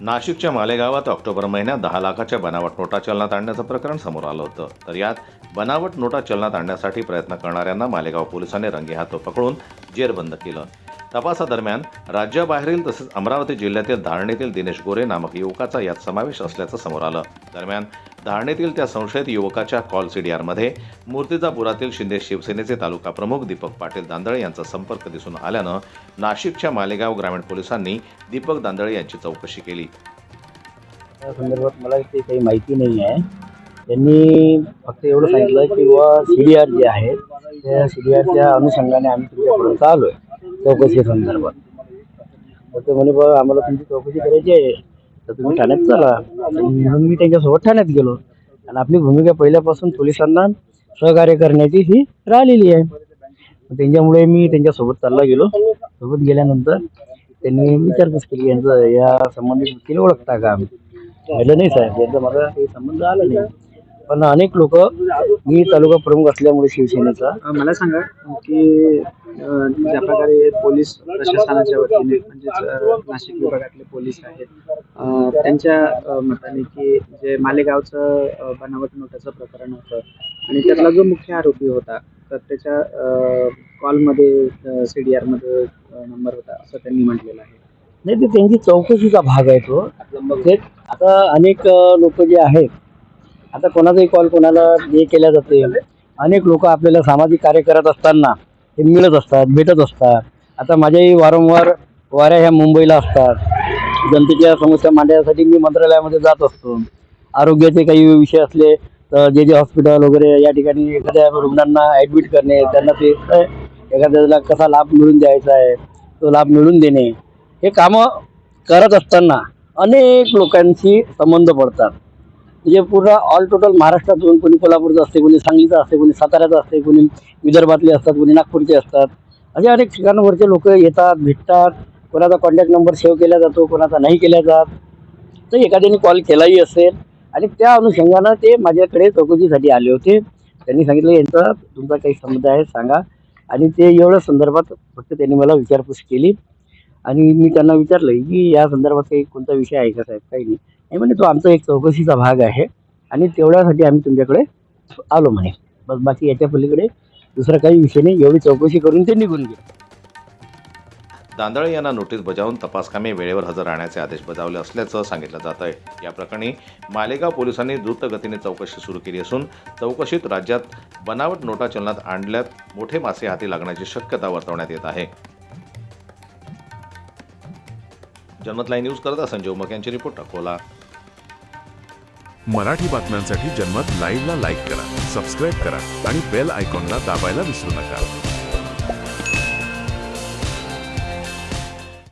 नाशिकच्या मालेगावात ऑक्टोबर महिन्यात 10 लाखाच्या बनावट नोटा चलनात आणण्याचं प्रकरण समोर आलं होतं। तर यात बनावट नोटा चलनात आणण्यासाठी प्रयत्न करणाऱ्यांना मालेगाव पोलिसांनी रंगेहाथ पकडून जेरबंद केलं। तपासादरम्यान राज्याबाहेरील तसेच अमरावती जिल्ह्यातील धारणीतील दिनेश गोरे नामक युवकाचा यात समावेश असल्याचं समोर आलं। दरम्यान धारणीतील त्या संशयित युवकाच्या कॉल सीडीआरमध्ये मूर्तिजापुरातील शिंदे शिवसेनेचे तालुका प्रमुख दीपक पाटील दांदळे यांचा संपर्क दिसून आल्यानं नाशिकच्या मालेगाव ग्रामीण पोलिसांनी दीपक दांदळे यांची चौकशी केली। त्या संदर्भात मला काही माहिती नाही आहे। त्यांनी फक्त एवढं सांगितलं की सीडीआर जे आहे त्या सीडीआरच्या अनुषंगाने आम्ही तुमच्यापर्यंत आलोय चौकशी संदर्भात। तर ते म्हणे बघा आम्हाला तुमची चौकशी करायची आहे तर तुम्ही ठाण्यात चला। म्हणून मी त्यांच्यासोबत ठाण्यात गेलो आणि आपली भूमिका पहिल्यापासून पोलिसांना सहकार्य करण्याची ही राहिलेली आहे। त्यांच्यामुळे मी त्यांच्यासोबत चालला गेलो। सोबत गेल्यानंतर त्यांनी विचारपूस केली यांचं या संबंधित व्यक्तीला ओळखता का? म्हटलं नाही साहेब, यांचा माझा काही संबंध आला नाही। पण अनेक लोक मी तालुका प्रमुख असल्यामुळे शिवसेनेचा मला सांगा की ज्या प्रकारे पोलीस प्रशासनाच्या वतीने म्हणजेच नाशिक विभागातले पोलीस आहेत त्यांच्या मताने की जे मालेगावचं बनावट नोटाचं प्रकरण होतं आणि त्यातला जो मुख्य आरोपी होता तर त्याच्या कॉलमध्ये सीडीआरमध्ये नंबर होता असं त्यांनी म्हटलेलं आहे। नाही, ते त्यांची चौकशीचा भाग आहे तो। ते आता अनेक लोक जे आहेत, आता कोणाचाही कॉल कोणाला हे केल्या जाते। अनेक लोक आपल्याला सामाजिक कार्य करत असताना ते मिळत असतात, भेटत असतात। आता माझ्याही वारंवार वाऱ्या ह्या मुंबईला असतात। जनतेच्या समस्या मांडण्यासाठी मी मंत्रालयामध्ये जात असतो। आरोग्याचे काही विषय असले तर जे हॉस्पिटल वगैरे या ठिकाणी एखाद्या रुग्णांना ॲडमिट करणे, त्यांना ते एखाद्याला कसा लाभ मिळवून द्यायचा आहे तो लाभ मिळवून देणे, हे कामं करत असताना अनेक लोकांशी संबंध पडतात। म्हणजे पूर्ण ऑल टोटल महाराष्ट्रातून कोणी कोल्हापूरचं असते, कोणी सांगलीचं असते, कोणी साताऱ्याचं असते, कोणी विदर्भातले असतात, कोणी नागपूरचे असतात। असे अनेक ठिकाणावरचे लोक येतात, भेटतात। कोणाचा कॉन्टॅक्ट नंबर सेव्ह केला जातो, कोणाचा नाही केला जात। तर एखाद्याने कॉल केलाही असेल आणि त्या अनुषंगानं ते माझ्याकडे चौकशीसाठी आले होते। त्यांनी सांगितलं यांचा तुमचा काही संबंध आहे सांगा, आणि ते एवढ्या संदर्भात फक्त त्यांनी मला विचारपूस केली। आणि मी त्यांना विचारलं की या संदर्भात काही कोणता विषय आहे का साहेब? काही नाही म्हणे, तो आमचा एक चौकशीचा भाग आहे आणि तेवढ्यासाठी आम्ही तुमच्याकडे आलो म्हणे। बस, बाकी याच्या पलीकडे दुसरा काही विषय नाही। एवढी चौकशी करून ते निघून गेले। दांदळे यांना नोटीस बजावून तपासकामी वेळेवर हजर राहण्याचे आदेश बजावले असल्याचं सांगितलं जात आहे। या प्रकरणी मालेगाव पोलिसांनी द्रुत गतीने चौकशी सुरू केली असून चौकशीत राज्यात बनावट नोटा चलनात आणल्यात मोठे मासे हाती लागण्याची शक्यता वर्तवण्यात येत आहे। जनमत लाईव्ह न्यूज करता संजय उमक यांची रिपोर्ट अकोला। मराठी बातम्यांसाठी जनमत लाईव्हला लाईक करा, सबस्क्राईब करा आणि बेल आयकॉनला दाबायला विसरू नका।